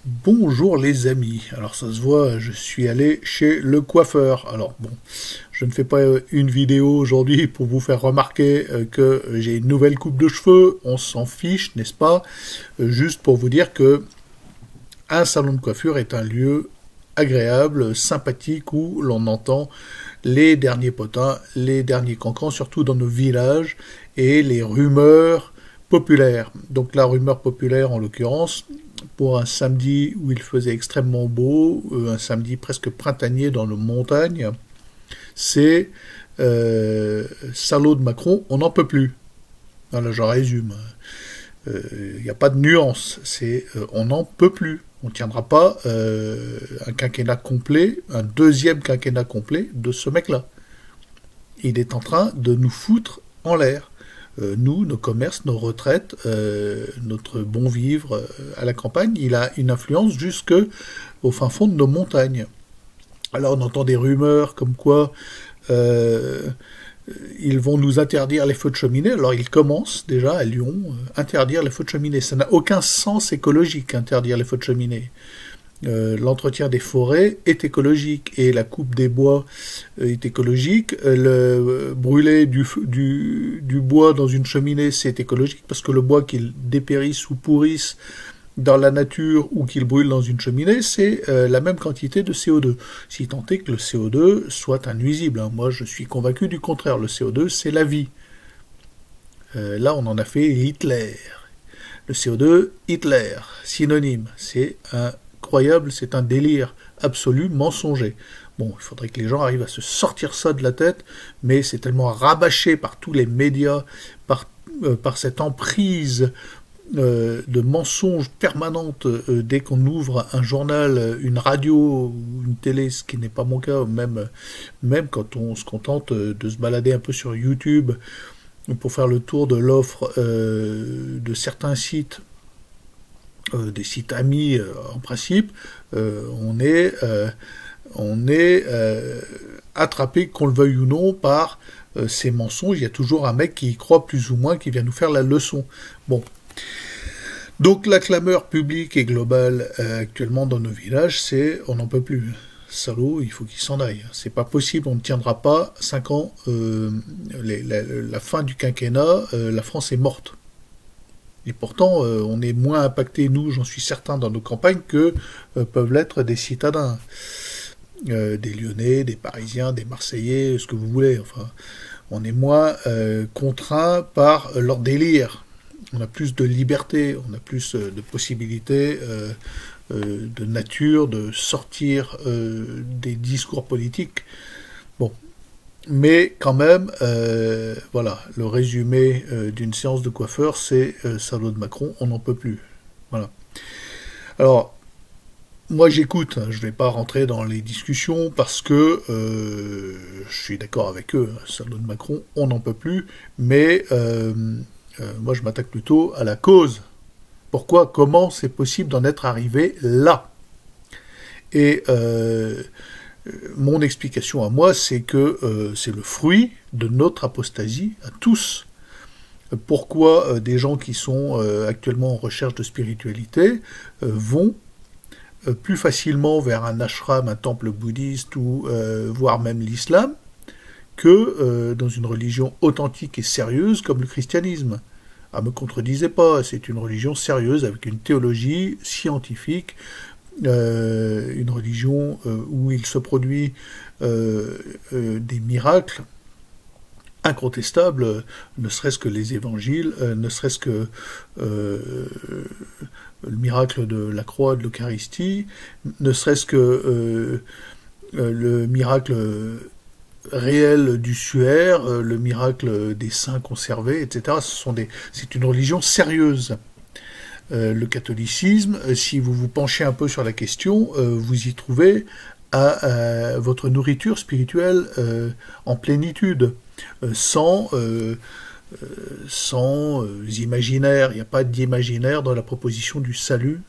Bonjour les amis, alors ça se voit, je suis allé chez le coiffeur. Alors bon, je ne fais pas une vidéo aujourd'hui pour vous faire remarquer que j'ai une nouvelle coupe de cheveux, on s'en fiche, n'est-ce pas? Juste pour vous dire que un salon de coiffure est un lieu agréable, sympathique, où l'on entend les derniers potins, les derniers cancans, surtout dans nos villages, et les rumeurs populaires. Donc la rumeur populaire en l'occurrence, pour un samedi où il faisait extrêmement beau, un samedi presque printanier dans nos montagnes, c'est salaud de Macron, on n'en peut plus. Voilà, je résume. Il n'y a pas de nuance, c'est on n'en peut plus. On ne tiendra pas un quinquennat complet, un deuxième quinquennat complet de ce mec-là. Il est en train de nous foutre en l'air. Nous, nos commerces, nos retraites, notre bon vivre à la campagne, il a une influence jusque au fin fond de nos montagnes. Alors on entend des rumeurs comme quoi ils vont nous interdire les feux de cheminée. Alors ils commencent déjà à Lyon, interdire les feux de cheminée. Ça n'a aucun sens écologique, interdire les feux de cheminée. L'entretien des forêts est écologique et la coupe des bois est écologique. Le brûler du bois dans une cheminée, c'est écologique parce que le bois qu'il dépérisse ou pourrisse dans la nature ou qu'il brûle dans une cheminée, c'est la même quantité de CO2. Si tant est que le CO2 soit un nuisible. Moi, je suis convaincu du contraire. Le CO2, c'est la vie. Là, on en a fait Hitler. Le CO2, Hitler, synonyme. C'est incroyable, c'est un délire absolu, mensonger. Bon, il faudrait que les gens arrivent à se sortir ça de la tête, mais c'est tellement rabâché par tous les médias, par cette emprise de mensonges permanentes dès qu'on ouvre un journal, une radio ou une télé, ce qui n'est pas mon cas, même quand on se contente de se balader un peu sur YouTube pour faire le tour de l'offre de certains sites, des sites amis en principe, on est attrapé, qu'on le veuille ou non, par ces mensonges. Il y a toujours un mec qui y croit plus ou moins, qui vient nous faire la leçon. Bon. Donc la clameur publique et globale actuellement dans nos villages, c'est on n'en peut plus. Salaud, il faut qu'il s'en aille. C'est pas possible, on ne tiendra pas 5 ans. La fin du quinquennat, la France est morte. Et pourtant, on est moins impacté, nous, j'en suis certain, dans nos campagnes, que peuvent l'être des citadins. Des Lyonnais, des Parisiens, des Marseillais, ce que vous voulez. Enfin, on est moins contraints par leur délire. On a plus de liberté, on a plus de possibilités de nature, de sortir des discours politiques. Bon. Mais quand même, voilà, le résumé d'une séance de coiffeur, c'est salaud de Macron, on n'en peut plus. Voilà. Alors, moi j'écoute, je ne vais pas rentrer dans les discussions parce que je suis d'accord avec eux, salaud de Macron, on n'en peut plus, mais moi je m'attaque plutôt à la cause. Pourquoi, comment c'est possible d'en être arrivé là? Et mon explication à moi, c'est que c'est le fruit de notre apostasie à tous. Pourquoi des gens qui sont actuellement en recherche de spiritualité vont plus facilement vers un ashram, un temple bouddhiste ou voire même l'islam que dans une religion authentique et sérieuse comme le christianisme. Ah, me contredisez pas, c'est une religion sérieuse avec une théologie scientifique, une religion où il se produit des miracles incontestables, ne serait-ce que les évangiles, ne serait-ce que le miracle de la croix, de l'Eucharistie, ne serait-ce que le miracle réel du suaire, le miracle des saints conservés, etc. C'est une religion sérieuse. Le catholicisme, si vous vous penchez un peu sur la question, vous y trouvez votre nourriture spirituelle en plénitude, sans imaginaire. Il n'y a pas d'imaginaire dans la proposition du salut.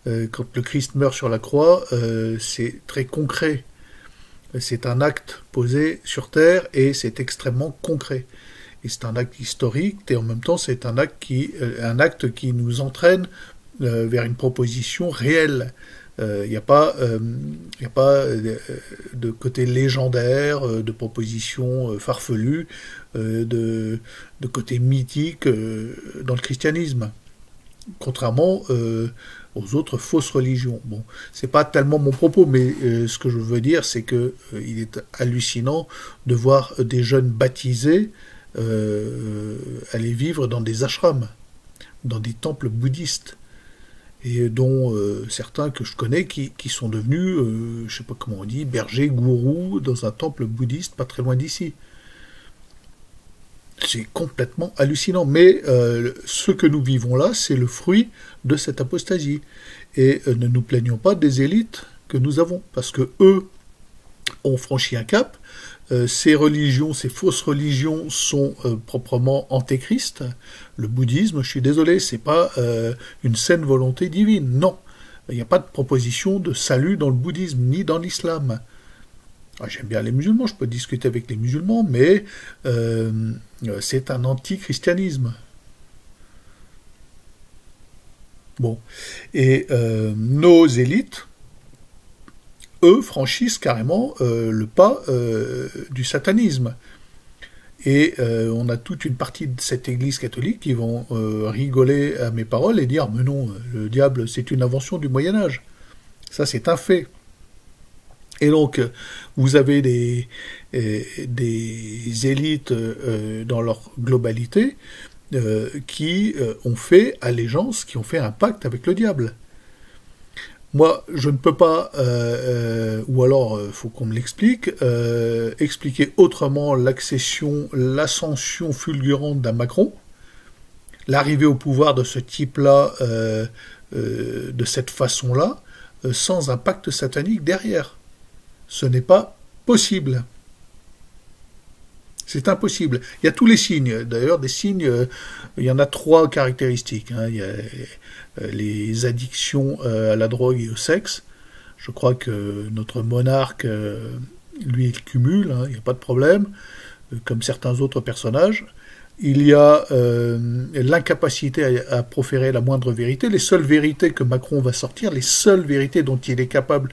Quand le Christ meurt sur la croix, c'est très concret. C'est un acte posé sur terre et c'est extrêmement concret. Et c'est un acte historique et en même temps c'est un acte qui nous entraîne vers une proposition réelle. Il n'y a pas, de côté légendaire, de proposition farfelue, de côté mythique dans le christianisme, contrairement aux autres fausses religions. Bon, c'est pas tellement mon propos, mais ce que je veux dire, c'est que il est hallucinant de voir des jeunes baptisés aller vivre dans des ashrams, dans des temples bouddhistes, et dont certains que je connais qui sont devenus, je sais pas comment on dit, bergers, gourous, dans un temple bouddhiste pas très loin d'ici. C'est complètement hallucinant, mais ce que nous vivons là, c'est le fruit de cette apostasie. Et ne nous plaignons pas des élites que nous avons, parce que eux ont franchi un cap. Ces religions, ces fausses religions sont proprement antéchrist. Le bouddhisme, je suis désolé, c'est pas une saine volonté divine. Non, il n'y a pas de proposition de salut dans le bouddhisme ni dans l'islam. J'aime bien les musulmans, je peux discuter avec les musulmans, mais c'est un antichristianisme. Bon, et nos élites, eux, franchissent carrément le pas du satanisme. Et on a toute une partie de cette église catholique qui vont rigoler à mes paroles et dire « Mais non, le diable, c'est une invention du Moyen-Âge. » Ça, c'est un fait. Et donc, vous avez des élites dans leur globalité qui ont fait allégeance, qui ont fait un pacte avec le diable. Moi, je ne peux pas, ou alors faut qu'on me l'explique, expliquer autrement l'ascension fulgurante d'un Macron, l'arrivée au pouvoir de ce type-là, de cette façon-là, sans un pacte satanique derrière. Ce n'est pas possible. C'est impossible. Il y a tous les signes. D'ailleurs, des signes, il y en a 3 caractéristiques. Il y a les addictions à la drogue et au sexe. Je crois que notre monarque, lui, il cumule, il n'y a pas de problème, comme certains autres personnages. Il y a l'incapacité à proférer la moindre vérité. Les seules vérités que Macron va sortir, les seules vérités dont il est capable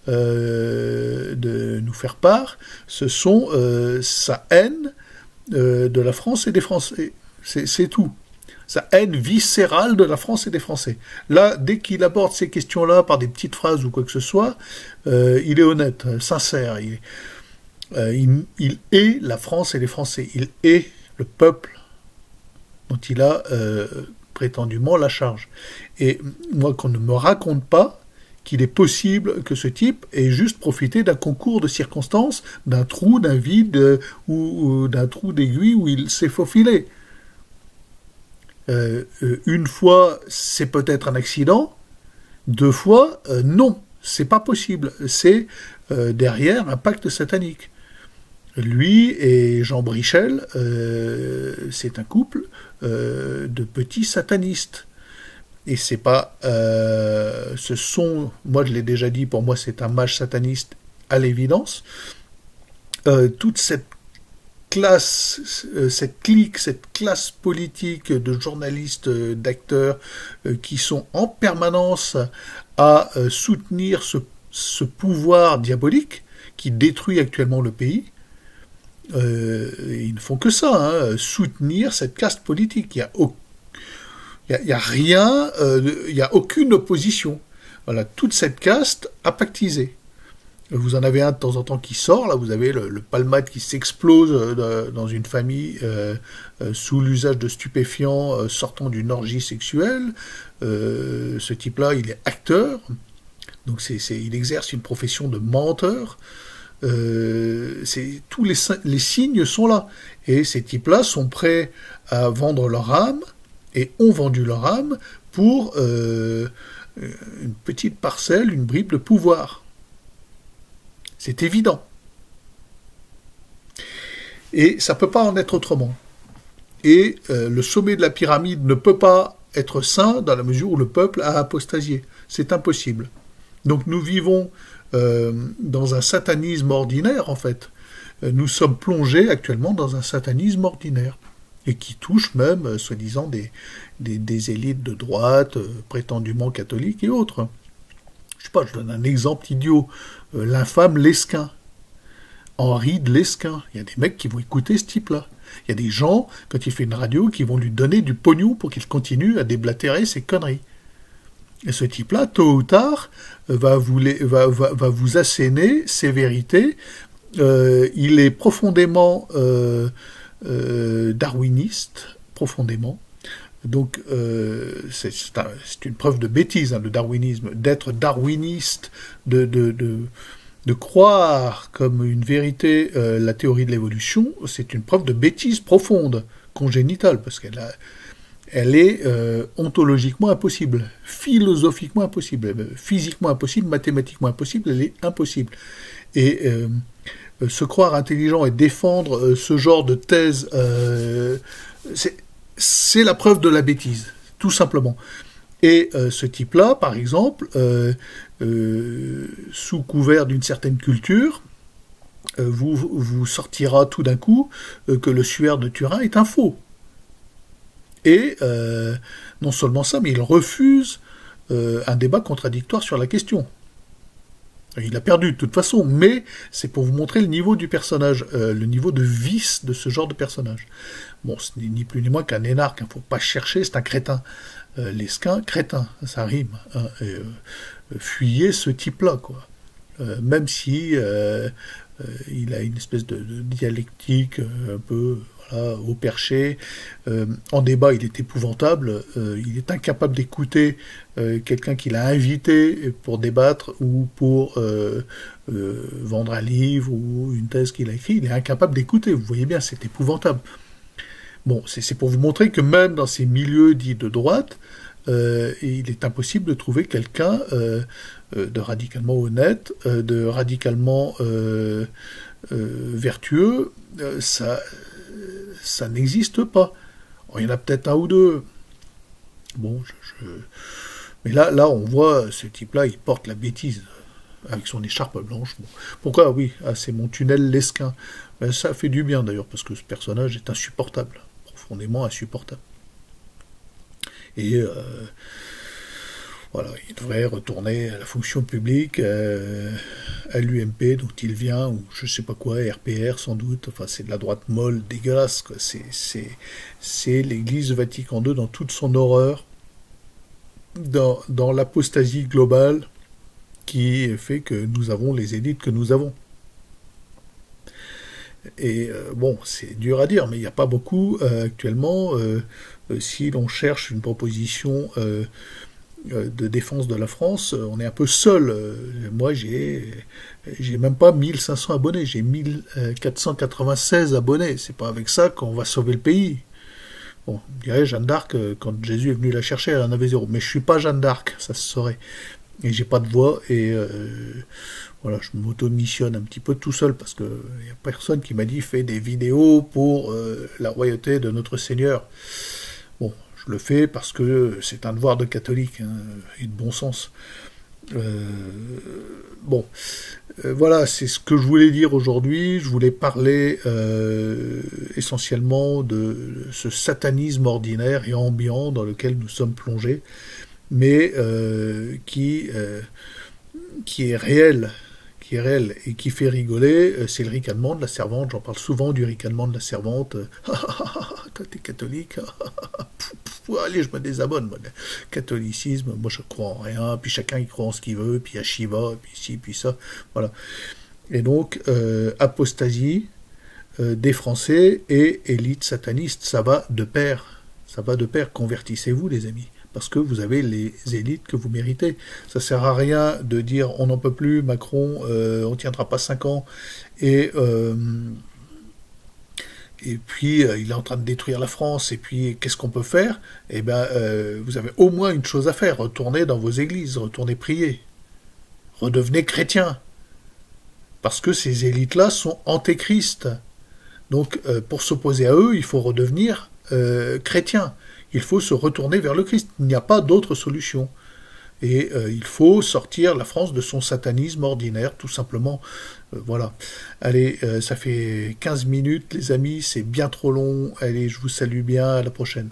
de nous faire part, ce sont sa haine de la France et des Français. C'est tout. Sa haine viscérale de la France et des Français. Là, dès qu'il aborde ces questions-là par des petites phrases ou quoi que ce soit, il est honnête, sincère. Il est la France et les Français. Il est le peuple dont il a prétendument la charge. Et moi, qu'on ne me raconte pas qu'il est possible que ce type ait juste profité d'un concours de circonstances, d'un trou, d'un vide ou d'un trou d'aiguille où il s'est faufilé. Une fois, c'est peut-être un accident. 2 fois, non, c'est pas possible. C'est derrière un pacte satanique. Lui et Jean Brichel, c'est un couple de petits satanistes. Et c'est pas... ce sont... Moi, je l'ai déjà dit, pour moi, c'est un mage sataniste à l'évidence. Toute cette classe, cette clique, cette classe politique de journalistes, d'acteurs, qui sont en permanence à soutenir ce pouvoir diabolique qui détruit actuellement le pays, ils ne font que ça, soutenir cette caste politique. Il n'y a rien, il n'y a aucune opposition. Voilà, toute cette caste a pactisé. Vous en avez un de temps en temps qui sort, là vous avez le palmade qui s'explose dans une famille sous l'usage de stupéfiants sortant d'une orgie sexuelle. Ce type-là, il est acteur, donc il exerce une profession de menteur. Tous les signes sont là. Et ces types-là sont prêts à vendre leur âme, et ont vendu leur âme pour une petite parcelle, une bribe de pouvoir. C'est évident. Et ça ne peut pas en être autrement. Et le sommet de la pyramide ne peut pas être sain dans la mesure où le peuple a apostasié. C'est impossible. Donc nous vivons dans un satanisme ordinaire, en fait. Nous sommes plongés actuellement dans un satanisme ordinaire. et qui touche même, soi-disant, des élites de droite, prétendument catholiques et autres. Je sais pas, je donne un exemple idiot. L'infâme Lesquin. Henri de Lesquin. Il y a des mecs qui vont écouter ce type-là. Il y a des gens, quand il fait une radio, qui vont lui donner du pognon pour qu'il continue à déblatérer ses conneries. Et ce type-là, tôt ou tard, va vous asséner ses vérités. Il est profondément darwiniste, profondément. Donc, c'est une preuve de bêtise, hein, le darwinisme. D'être darwiniste, de croire comme une vérité la théorie de l'évolution, c'est une preuve de bêtise profonde, congénitale, parce elle est ontologiquement impossible, philosophiquement impossible, physiquement impossible, mathématiquement impossible, elle est impossible. Et se croire intelligent et défendre ce genre de thèse, c'est la preuve de la bêtise, tout simplement. Et ce type-là, par exemple, sous couvert d'une certaine culture, vous sortira tout d'un coup que le suaire de Turin est un faux. Et non seulement ça, mais il refuse un débat contradictoire sur la question. Il a perdu de toute façon, mais c'est pour vous montrer le niveau du personnage, le niveau de vice de ce genre de personnage. Bon, ce n'est ni plus ni moins qu'un énarque, il ne faut pas chercher, c'est un crétin. Lesquin, crétin, ça rime. Hein, fuyez ce type-là, quoi. Même si il a une espèce de dialectique un peu au perché. En débat, il est épouvantable. Il est incapable d'écouter quelqu'un qu'il a invité pour débattre ou pour vendre un livre ou une thèse qu'il a écrite. Il est incapable d'écouter. Vous voyez bien, c'est épouvantable. Bon, c'est pour vous montrer que même dans ces milieux dits de droite, il est impossible de trouver quelqu'un de radicalement honnête, de radicalement vertueux. Ça n'existe pas. Alors, il y en a peut-être un ou deux. Bon, mais là, on voit ce type-là, il porte la bêtise avec son écharpe blanche. Bon. Pourquoi? Oui, c'est mon tunnel Lesquin. Ben, ça fait du bien d'ailleurs, parce que ce personnage est insupportable, profondément insupportable. Et voilà, il devrait retourner à la fonction publique, à l'UMP dont il vient, ou je sais pas quoi, RPR sans doute, enfin c'est de la droite molle, dégueulasse, quoi. C'est l'Église Vatican II dans toute son horreur, dans l'apostasie globale qui fait que nous avons les élites que nous avons. Et bon, c'est dur à dire, mais il n'y a pas beaucoup actuellement. Si l'on cherche une proposition de défense de la France, on est un peu seul. Moi, j'ai même pas 1500 abonnés, j'ai 1496 abonnés. C'est pas avec ça qu'on va sauver le pays. Bon, je dirais Jeanne d'Arc, quand Jésus est venu la chercher, elle en avait 0. Mais je suis pas Jeanne d'Arc, ça se saurait. Et j'ai pas de voix, et voilà, je m'auto-missionne un petit peu tout seul, parce que y a personne qui m'a dit « fais des vidéos pour la royauté de notre Seigneur ». Bon, je le fais parce que c'est un devoir de catholique, hein, et de bon sens. Bon, voilà, c'est ce que je voulais dire aujourd'hui. Je voulais parler essentiellement de ce satanisme ordinaire et ambiant dans lequel nous sommes plongés, mais qui est réel, et qui fait rigoler. C'est le ricanement de la servante. J'en parle souvent du ricanement de la servante. Toi, t'es catholique. Allez, je me désabonne. Moi. Catholicisme, moi, je crois en rien. Puis chacun, il croit en ce qu'il veut. Puis il y a Shiva, puis ci, puis ça. Voilà. Et donc, apostasie des Français et élite sataniste, ça va de pair. Ça va de pair. Convertissez-vous, les amis. Parce que vous avez les élites que vous méritez. Ça sert à rien de dire on n'en peut plus, Macron, on tiendra pas 5 ans, et puis il est en train de détruire la France, et puis qu'est-ce qu'on peut faire? Eh bien, vous avez au moins une chose à faire, retournez dans vos églises, retournez prier, redevenez chrétiens, parce que ces élites-là sont antéchristes. Donc, pour s'opposer à eux, il faut redevenir chrétien. Il faut se retourner vers le Christ. Il n'y a pas d'autre solution. Et il faut sortir la France de son satanisme ordinaire, tout simplement. Voilà. Allez, ça fait 15 minutes, les amis, c'est bien trop long. Allez, je vous salue bien, à la prochaine.